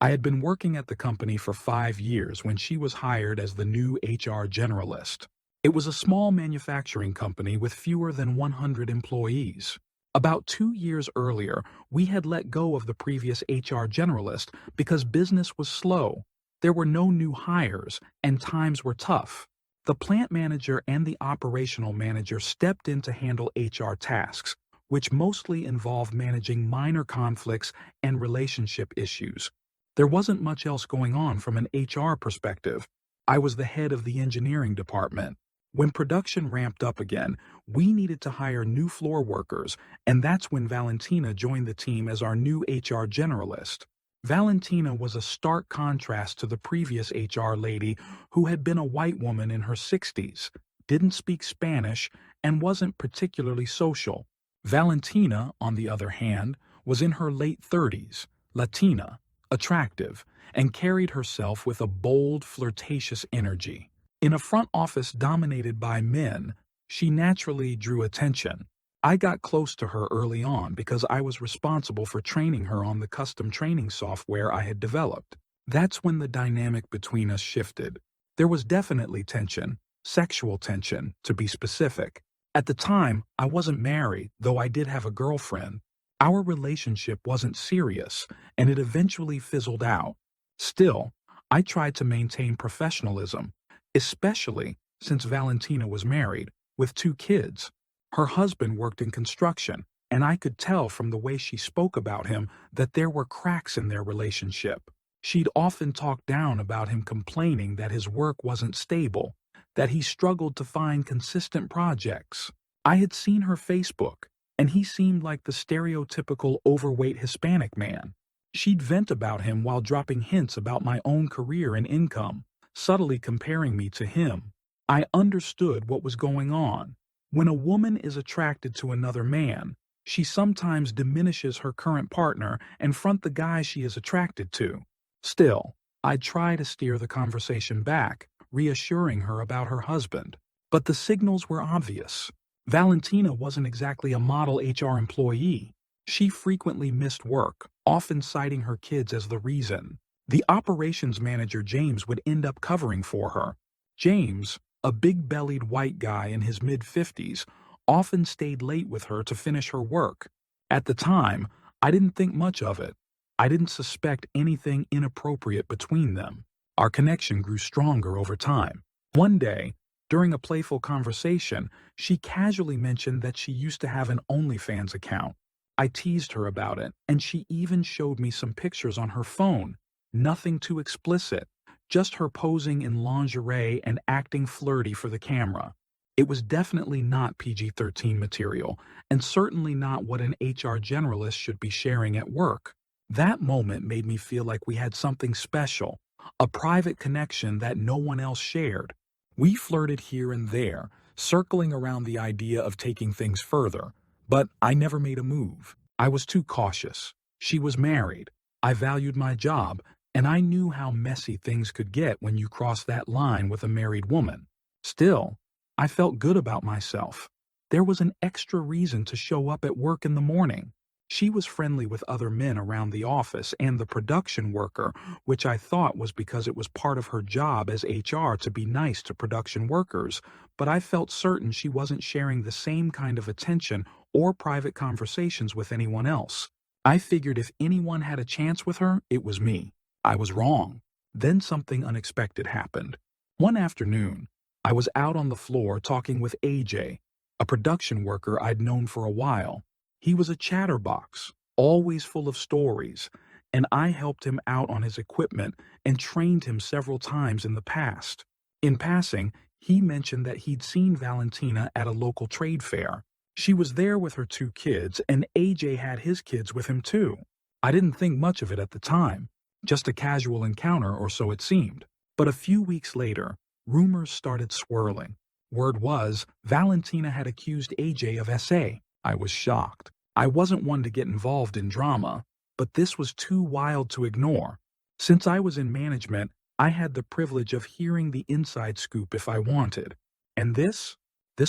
I had been working at the company for 5 years when she was hired as the new HR generalist. It was a small manufacturing company with fewer than 100 employees. About 2 years earlier, we had let go of the previous HR generalist because business was slow. There were no new hires, and times were tough. The plant manager and the operational manager stepped in to handle HR tasks, which mostly involved managing minor conflicts and relationship issues. There wasn't much else going on from an HR perspective. I was the head of the engineering department. When production ramped up again, we needed to hire new floor workers, and that's when Valentina joined the team as our new HR generalist. Valentina was a stark contrast to the previous HR lady who had been a white woman in her 60s, didn't speak Spanish, and wasn't particularly social. Valentina, on the other hand, was in her late 30s, Latina, attractive, and carried herself with a bold, flirtatious energy. In a front office dominated by men, she naturally drew attention. I got close to her early on because I was responsible for training her on the custom training software I had developed. That's when the dynamic between us shifted. There was definitely tension, sexual tension, to be specific. At the time, I wasn't married, though I did have a girlfriend. Our relationship wasn't serious, and it eventually fizzled out. Still, I tried to maintain professionalism, especially since Valentina was married, with 2 kids. Her husband worked in construction, and I could tell from the way she spoke about him that there were cracks in their relationship. She'd often talk down about him, complaining that his work wasn't stable, that he struggled to find consistent projects. I had seen her Facebook, and he seemed like the stereotypical overweight Hispanic man. She'd vent about him while dropping hints about my own career and income, subtly comparing me to him. I understood what was going on. When a woman is attracted to another man, she sometimes diminishes her current partner and front the guy she is attracted to. Still, I try to steer the conversation back, reassuring her about her husband. But the signals were obvious. Valentina wasn't exactly a model HR employee. She frequently missed work, often citing her kids as the reason. The operations manager, James, would end up covering for her. James, a big-bellied white guy in his mid-50s, often stayed late with her to finish her work. At the time, I didn't think much of it. I didn't suspect anything inappropriate between them. Our connection grew stronger over time. One day, during a playful conversation, she casually mentioned that she used to have an OnlyFans account. I teased her about it, and she even showed me some pictures on her phone. Nothing too explicit, just her posing in lingerie and acting flirty for the camera. It was definitely not PG-13 material, and certainly not what an HR generalist should be sharing at work. That moment made me feel like we had something special, a private connection that no one else shared. We flirted here and there, circling around the idea of taking things further, but I never made a move. I was too cautious. She was married. I valued my job, and I knew how messy things could get when you cross that line with a married woman. Still, I felt good about myself. There was an extra reason to show up at work in the morning. She was friendly with other men around the office and the production worker, which I thought was because it was part of her job as HR to be nice to production workers, but I felt certain she wasn't sharing the same kind of attention or private conversations with anyone else. I figured if anyone had a chance with her, it was me. I was wrong. Then something unexpected happened. One afternoon, I was out on the floor talking with AJ, a production worker I'd known for a while. He was a chatterbox, always full of stories, and I helped him out on his equipment and trained him several times in the past. In passing, he mentioned that he'd seen Valentina at a local trade fair. She was there with her 2 kids, and AJ had his kids with him too. I didn't think much of it at the time, just a casual encounter, or so it seemed. But a few weeks later, rumors started swirling. Word was Valentina had accused AJ of SA. I was shocked. I wasn't one to get involved in drama, but this was too wild to ignore. Since I was in management, I had the privilege of hearing the inside scoop if I wanted. And this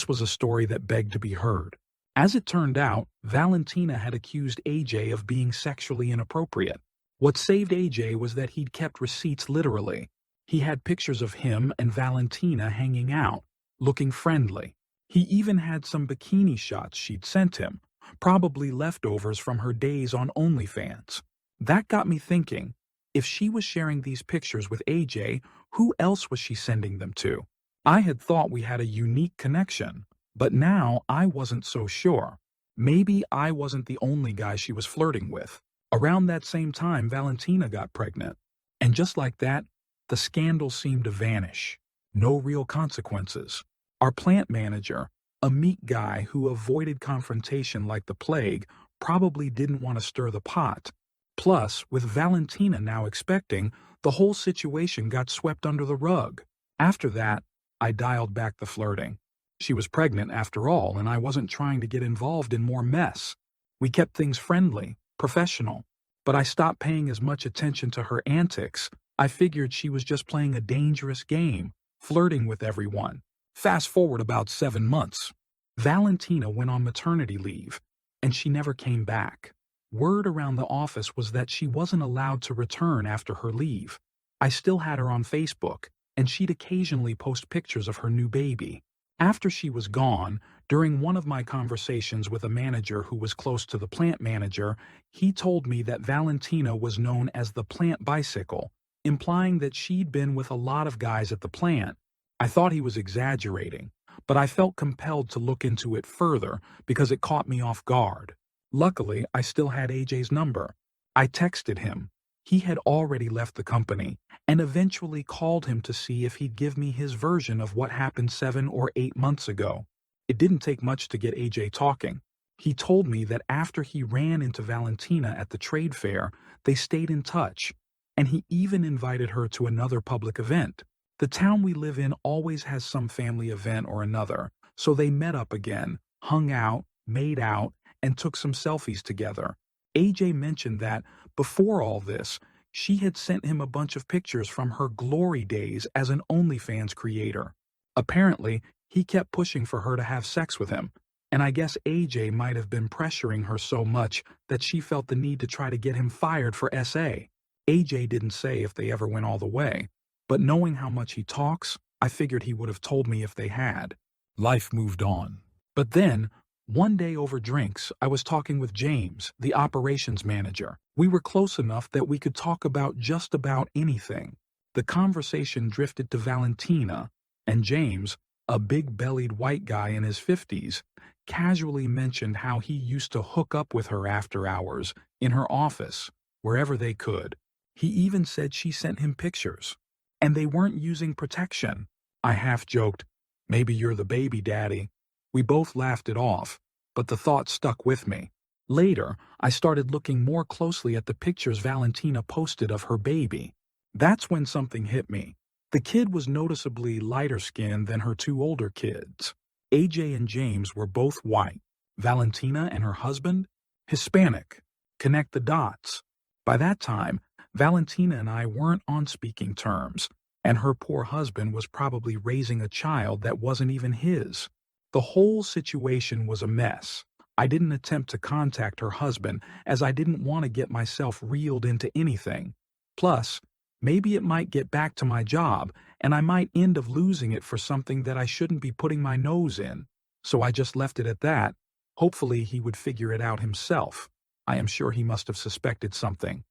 was a story that begged to be heard. As it turned out, Valentina had accused AJ of being sexually inappropriate. What saved AJ was that he'd kept receipts literally. He had pictures of him and Valentina hanging out, looking friendly. He even had some bikini shots she'd sent him, probably leftovers from her days on OnlyFans. That got me thinking, if she was sharing these pictures with AJ, who else was she sending them to? I had thought we had a unique connection, but now I wasn't so sure. Maybe I wasn't the only guy she was flirting with. Around that same time, Valentina got pregnant. And just like that, the scandal seemed to vanish. No real consequences. Our plant manager, a meek guy who avoided confrontation like the plague, probably didn't want to stir the pot. Plus, with Valentina now expecting, the whole situation got swept under the rug. After that, I dialed back the flirting. She was pregnant after all, and I wasn't trying to get involved in more mess. We kept things friendly, professional, but I stopped paying as much attention to her antics. I figured she was just playing a dangerous game, flirting with everyone. Fast forward about 7 months. Valentina went on maternity leave, and she never came back. Word around the office was that she wasn't allowed to return after her leave. I still had her on Facebook, and she'd occasionally post pictures of her new baby. After she was gone, during one of my conversations with a manager who was close to the plant manager, he told me that Valentina was known as the plant bicycle, implying that she'd been with a lot of guys at the plant. I thought he was exaggerating, but I felt compelled to look into it further because it caught me off guard. Luckily, I still had AJ's number. I texted him. He had already left the company, and eventually called him to see if he'd give me his version of what happened 7 or 8 months ago. It didn't take much to get AJ talking. He told me that after he ran into Valentina at the trade fair, they stayed in touch, and he even invited her to another public event. The town we live in always has some family event or another, so they met up again, hung out, made out, and took some selfies together. AJ mentioned that, before all this, she had sent him a bunch of pictures from her glory days as an OnlyFans creator. Apparently, he kept pushing for her to have sex with him, and I guess AJ might have been pressuring her so much that she felt the need to try to get him fired for SA. AJ didn't say if they ever went all the way, but knowing how much he talks, I figured he would have told me if they had. Life moved on. But then, one day over drinks, I was talking with James, the operations manager. We were close enough that we could talk about just about anything. The conversation drifted to Valentina, and James, a big-bellied white guy in his 50s, casually mentioned how he used to hook up with her after hours, in her office, wherever they could. He even said she sent him pictures. And they weren't using protection. I half joked, "Maybe you're the baby daddy." We both laughed it off, but the thought stuck with me. Later, I started looking more closely at the pictures Valentina posted of her baby. That's when something hit me. The kid was noticeably lighter skinned than her 2 older kids. AJ and James were both white. Valentina and her husband? Hispanic. Connect the dots. By that time, Valentina and I weren't on speaking terms, and her poor husband was probably raising a child that wasn't even his. The whole situation was a mess. I didn't attempt to contact her husband as I didn't want to get myself reeled into anything. Plus, maybe it might get back to my job, and I might end up losing it for something that I shouldn't be putting my nose in. So I just left it at that. Hopefully he would figure it out himself. I am sure he must have suspected something.